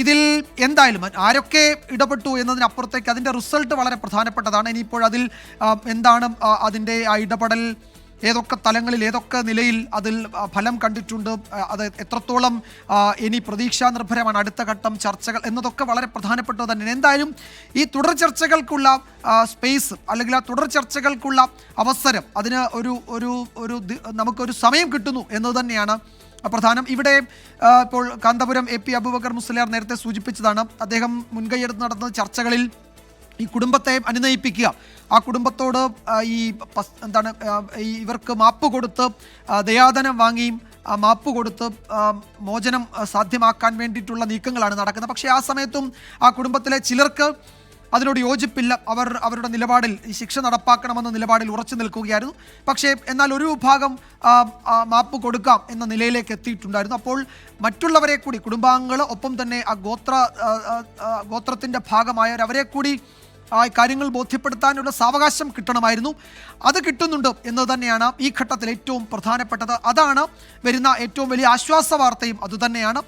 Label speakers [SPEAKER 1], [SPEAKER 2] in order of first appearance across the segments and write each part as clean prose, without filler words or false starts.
[SPEAKER 1] ഇതിൽ എന്തായാലും ആരൊക്കെ ഇടപെട്ടു എന്നതിനപ്പുറത്തേക്ക് അതിൻ്റെ റിസൾട്ട് വളരെ പ്രധാനപ്പെട്ടതാണ്. ഇനിയിപ്പോൾ അതിൽ എന്താണ് അതിൻ്റെ ആ ഇടപെടൽ, ഏതൊക്കെ തലങ്ങളിൽ ഏതൊക്കെ നിലയിൽ അതിൽ ഫലം കണ്ടിട്ടുണ്ട്, അത് എത്രത്തോളം ഇനി പ്രതീക്ഷാ നിർഭരമാണ് അടുത്ത ഘട്ടം ചർച്ചകൾ എന്നതൊക്കെ വളരെ പ്രധാനപ്പെട്ടത് തന്നെയാണ്. എന്തായാലും ഈ തുടർ ചർച്ചകൾക്കുള്ള സ്പേസ് അല്ലെങ്കിൽ ആ തുടർ ചർച്ചകൾക്കുള്ള അവസരം, അതിന് ഒരു നമുക്കൊരു സമയം കിട്ടുന്നു എന്നത് തന്നെയാണ് പ്രധാനം. ഇവിടെ ഇപ്പോൾ കാന്തപുരം AP അബൂബക്കർ മുസ്ലിയാർ നേരത്തെ സൂചിപ്പിച്ചതാണ്, അദ്ദേഹം മുൻകൈയെടുത്ത് നടന്ന ചർച്ചകളിൽ ഈ കുടുംബത്തെ അനുനയിപ്പിക്കുക, ആ കുടുംബത്തോട് ഇവർക്ക് മാപ്പ് കൊടുത്ത് ദയാധനം വാങ്ങിയും മാപ്പ് കൊടുത്ത് മോചനം സാധ്യമാക്കാൻ വേണ്ടിയിട്ടുള്ള നീക്കങ്ങളാണ് നടക്കുന്നത്. പക്ഷേ ആ സമയത്തും ആ കുടുംബത്തിലെ ചിലർക്ക് അതിനോട് യോജിപ്പില്ല. അവരുടെ നിലപാടിൽ ഈ ശിക്ഷ നടപ്പാക്കണമെന്ന നിലപാടിൽ ഉറച്ചു നിൽക്കുകയായിരുന്നു. പക്ഷേ എന്നാൽ ഒരു വിഭാഗം മാപ്പ് കൊടുക്കാം എന്ന നിലയിലേക്ക് എത്തിയിട്ടുണ്ടായിരുന്നു. അപ്പോൾ മറ്റുള്ളവരെ കൂടി, കുടുംബാംഗങ്ങൾ, ഒപ്പം തന്നെ ആ ഗോത്രത്തിൻ്റെ ഭാഗമായവരെ കൂടി ആ കാര്യങ്ങൾ ബോധ്യപ്പെടുത്താനുള്ള സാവകാശം കിട്ടണമായിരുന്നു. അത് കിട്ടുന്നുണ്ട് എന്ന് തന്നെയാണ് ഈ ഘട്ടത്തിൽ ഏറ്റവും പ്രധാനപ്പെട്ടത്. അതാണ് വരുന്ന ഏറ്റവും വലിയ ആശ്വാസ വാർത്തയും അതുതന്നെയാണ്.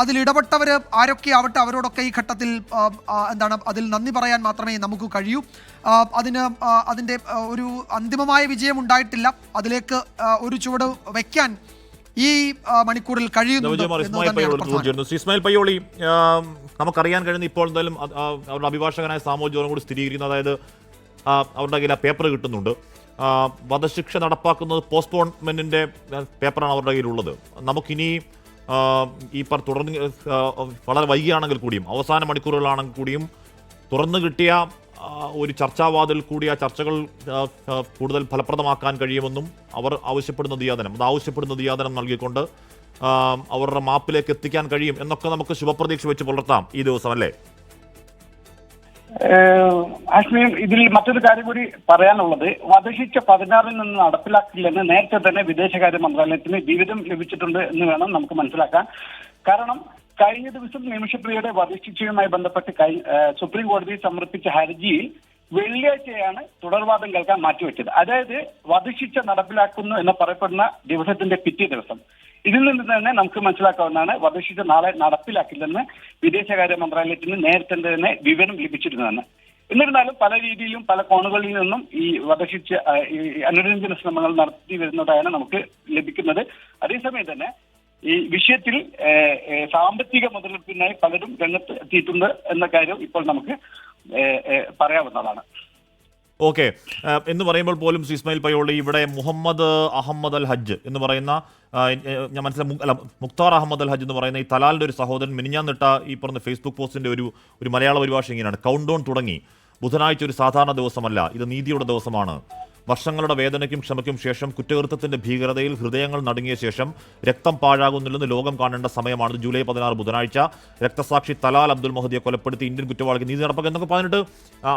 [SPEAKER 1] അതിൽ ഇടപെട്ടവർ ആരൊക്കെ ആവട്ടെ, അവരോടൊക്കെ ഈ ഘട്ടത്തിൽ അതിൽ നന്ദി പറയാൻ മാത്രമേ നമുക്ക് കഴിയൂ. അതിൻ്റെ ഒരു അന്തിമമായ വിജയം ഉണ്ടായിട്ടില്ല. അതിലേക്ക് ഒരു ചുവട് വയ്ക്കാൻ ഈ മണിക്കൂറിൽ കഴിയുന്നു.
[SPEAKER 2] ഇസ്മായിൽ പയ്യോളി, നമുക്കറിയാൻ കഴിയുന്ന ഇപ്പോൾ എന്തായാലും അവരുടെ അഭിഭാഷകനായ സാമൂഹ്യ ജോലം കൂടി സ്ഥിരീകരിക്കുന്നത്, അതായത് അവരുടെ കയ്യിൽ ആ പേപ്പർ കിട്ടുന്നുണ്ട്. വധശിക്ഷ നടപ്പാക്കുന്നത് പോസ്റ്റ്പോൺമെന്റിന്റെ പേപ്പറാണ് അവരുടെ കയ്യിലുള്ളത്. നമുക്കിനി ഈ തുടർന്ന് വളരെ വൈകിയാണെങ്കിൽ കൂടിയും, അവസാന മണിക്കൂറുകളാണെങ്കിൽ കൂടിയും തുറന്നു കിട്ടിയ ഒരു ചർച്ചാവാതിൽ കൂടി ആ ചർച്ചകൾ കൂടുതൽ ഫലപ്രദമാക്കാൻ കഴിയുമെന്നും അവർ ആവശ്യപ്പെടുന്ന ദിയാദനം നൽകിക്കൊണ്ട് അവരുടെ മാപ്പിലേക്ക് എത്തിക്കാൻ കഴിയും എന്നൊക്കെ നമുക്ക് ശുഭപ്രതീക്ഷ വെച്ച് പുലർത്താം ഈ ദിവസം, അല്ലേ?
[SPEAKER 3] ആശ്മീം, ഇതിൽ മറ്റൊരു കാര്യം കൂടി പറയാനുള്ളത്, വധശിക്ഷ 16 നിന്ന് നടപ്പിലാക്കില്ലെന്ന് നേരത്തെ തന്നെ വിദേശകാര്യ മന്ത്രാലയത്തിന് വിവരം ലഭിച്ചിട്ടുണ്ട് എന്ന് വേണം നമുക്ക് മനസ്സിലാക്കാൻ. കാരണം കഴിഞ്ഞ ദിവസം നിമിഷപ്രിയയുടെ വധശിക്ഷയുമായി ബന്ധപ്പെട്ട് സുപ്രീം കോടതിയിൽ സമർപ്പിച്ച ഹർജിയിൽ വെള്ളിയാഴ്ചയാണ് തുടർവാദം കേൾക്കാൻ മാറ്റിവെച്ചത്. അതായത് വധശിക്ഷ നടപ്പിലാക്കുന്നു എന്ന് പറയപ്പെടുന്ന ദിവസത്തിന്റെ പിറ്റേ ദിവസം. ഇതിൽ നിന്ന് തന്നെ നമുക്ക് മനസ്സിലാക്കാവുന്നതാണ് വധശിക്ഷ നാളെ നടപ്പിലാക്കില്ലെന്ന് വിദേശകാര്യ മന്ത്രാലയത്തിന് നേരത്തെ തന്നെ വിവരം ലഭിച്ചിരുന്നതെന്ന്. എന്നിരുന്നാലും പല രീതിയിലും പല കോണുകളിൽ നിന്നും ഈ വധശിക്ഷ അനുരഞ്ജന ശ്രമങ്ങൾ നടത്തി വരുന്നതായാണ് നമുക്ക് ലഭിക്കുന്നത്. അതേസമയം തന്നെ ഈ വിഷയത്തിൽ സാമ്പത്തിക മുതലെടുപ്പിനായി പലരും രംഗത്ത് എത്തിയിട്ടുണ്ട് എന്ന കാര്യം ഇപ്പോൾ നമുക്ക് പറയാവുന്നതാണ്.
[SPEAKER 2] ഓക്കെ, എന്ന് പറയുമ്പോൾ പോലും ഇസ്മായിൽ പയ്യോളി, ഇവിടെ മുഹമ്മദ് അഹമ്മദ് അൽ ഹജ്ജ് എന്ന് പറയുന്ന, ഞാൻ മുക്താർ അഹമ്മദ് അൽ ഹജ്ജ് എന്ന് പറയുന്ന ഈ തലാലിൻ്റെ ഒരു സഹോദരൻ മിനിഞ്ഞാന്നിട്ട ഈ പറഞ്ഞ ഫേസ്ബുക്ക് പോസ്റ്റിൻ്റെ ഒരു മലയാള പരിഭാഷ ഇങ്ങനെയാണ്: കൗണ്ട് ഡൗൺ തുടങ്ങി. ബുധനാഴ്ച ഒരു സാധാരണ ദിവസമല്ല, ഇത് നീതിയുടെ ദിവസമാണ്. വർഷങ്ങളുടെ വേദനയ്ക്കും ക്ഷമയ്ക്കും ശേഷം, കുറ്റകൃത്യത്തിന്റെ ഭീകരതയിൽ ഹൃദയങ്ങൾ നടുങ്ങിയ ശേഷം രക്തം പാഴാകുന്നില്ലെന്ന് ലോകം കാണേണ്ട സമയമാണ്. ജൂലൈ 16 ബുധനാഴ്ച രക്തസാക്ഷി തലാൽ അബ്ദുൽ മഹദിയെ കൊലപ്പെടുത്തി ഇന്ത്യൻ കുറ്റവാളിക്ക് നീതി നടപ്പാക്കുക എന്നൊക്കെ പറഞ്ഞിട്ട്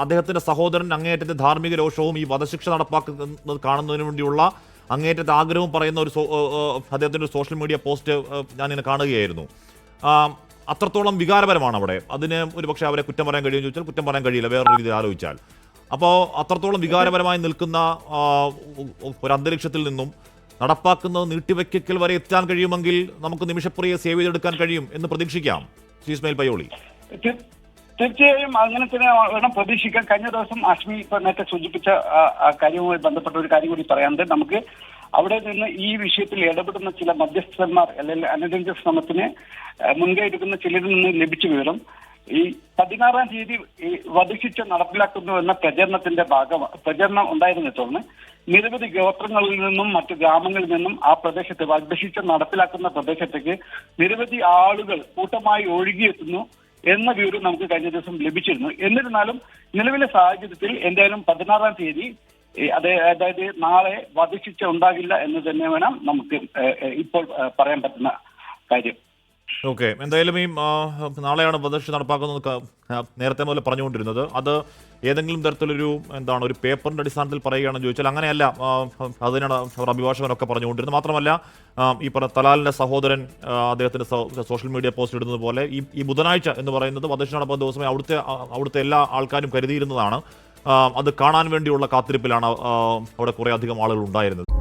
[SPEAKER 2] അദ്ദേഹത്തിന്റെ സഹോദരൻ അങ്ങേയറ്റത്തെ ധാർമ്മിക രോഷവും ഈ വധശിക്ഷ നടപ്പാക്കുന്നത് കാണുന്നതിന് വേണ്ടിയുള്ള അങ്ങേയറ്റത്തെ ആഗ്രഹവും പറയുന്ന അദ്ദേഹത്തിന്റെ സോഷ്യൽ മീഡിയ പോസ്റ്റ് ഞാനിങ്ങനെ കാണുകയായിരുന്നു. അത്രത്തോളം വികാരപരമാണ് അവിടെ. അതിന് ഒരു പക്ഷേ അവരെ കുറ്റം പറയാൻ കഴിയുമെന്ന് ചോദിച്ചാൽ കുറ്റം പറയാൻ കഴിയില്ല, വേറൊരു രീതിയിൽ ആലോചിച്ചാൽ. അപ്പോൾ അത്രത്തോളം വികാരപരമായി നിൽക്കുന്ന ഒരു അന്തരീക്ഷത്തിൽ നിന്നും നടപ്പാക്കുന്നത് നീട്ടിവെക്കൽ വരെ എത്താൻ കഴിയുമെങ്കിൽ നമുക്ക് നിമിഷപ്രിയെ സേവ് ചെയ്തെടുക്കാൻ കഴിയും എന്ന് പ്രതീക്ഷിക്കാം. ഇസ്മായിൽ പയ്യോളി,
[SPEAKER 3] തീർച്ചയായും അങ്ങനെ തന്നെ വേണം പ്രതീക്ഷിക്കാൻ. കഴിഞ്ഞ ദിവസം ആശ്മി ഇപ്പൊ നേരത്തെ സൂചിപ്പിച്ച കാര്യവുമായി ബന്ധപ്പെട്ട ഒരു കാര്യം കൂടി പറയാനുണ്ട്. നമുക്ക് അവിടെ നിന്ന് ഈ വിഷയത്തിൽ ഇടപെടുന്ന ചില മധ്യസ്ഥന്മാർ അല്ലെങ്കിൽ അനുരഞ്ജന ശ്രമത്തിന് മുൻകൈ എടുക്കുന്ന ചിലരിൽ നിന്ന് ലഭിച്ച വിവരം, ഈ 16-ാം തീയതി ഈ വധശിക്ഷ നടപ്പിലാക്കുന്നു എന്ന പ്രചരണം ഉണ്ടായിരുന്നെ തുടർന്ന് നിരവധി ഗോത്രങ്ങളിൽ നിന്നും മറ്റു ഗ്രാമങ്ങളിൽ നിന്നും ആ പ്രദേശത്ത് വധശിക്ഷ നടപ്പിലാക്കുന്ന പ്രദേശത്തേക്ക് നിരവധി ആളുകൾ കൂട്ടമായി ഒഴുകിയെത്തുന്നു എന്ന വിവരം നമുക്ക് കഴിഞ്ഞ ദിവസം ലഭിച്ചിരുന്നു. എന്നിരുന്നാലും നിലവിലെ സാഹചര്യത്തിൽ എന്തായാലും 16-ാം തീയതി അതായത് നാളെ വധശിക്ഷ ഉണ്ടാകില്ല എന്ന് തന്നെ വേണം നമുക്ക് ഇപ്പോൾ പറയാൻ പറ്റുന്ന കാര്യം.
[SPEAKER 2] ഓക്കെ, എന്തായാലും ഈ നാളെയാണ് വധശിക്ഷ നടപ്പാക്കുന്നത് നേരത്തെ മുതൽ പറഞ്ഞുകൊണ്ടിരുന്നത്. അത് ഏതെങ്കിലും തരത്തിലൊരു ഒരു പേപ്പറിന്റെ അടിസ്ഥാനത്തിൽ പറയുകയാണെന്ന് ചോദിച്ചാൽ അങ്ങനെയല്ല. അതിനാണ് അവർ അഭിഭാഷകനൊക്കെ പറഞ്ഞുകൊണ്ടിരുന്നത്. മാത്രമല്ല, ഈ തലാലിന്റെ സഹോദരൻ അദ്ദേഹത്തിന്റെ സോഷ്യൽ മീഡിയ പോസ്റ്റ് ഇടുന്നത് പോലെ ഈ ബുധനാഴ്ച എന്ന് പറയുന്നത് വധശിക്ഷ നടപ്പാക്കുന്ന ദിവസമേ അവിടുത്തെ എല്ലാ ആൾക്കാരും കരുതിയിരുന്നതാണ്. അത് കാണാൻ വേണ്ടിയുള്ള കാത്തിരിപ്പിലാണ് അവിടെ കുറേ അധികം ആളുകൾ ഉണ്ടായിരുന്നത്.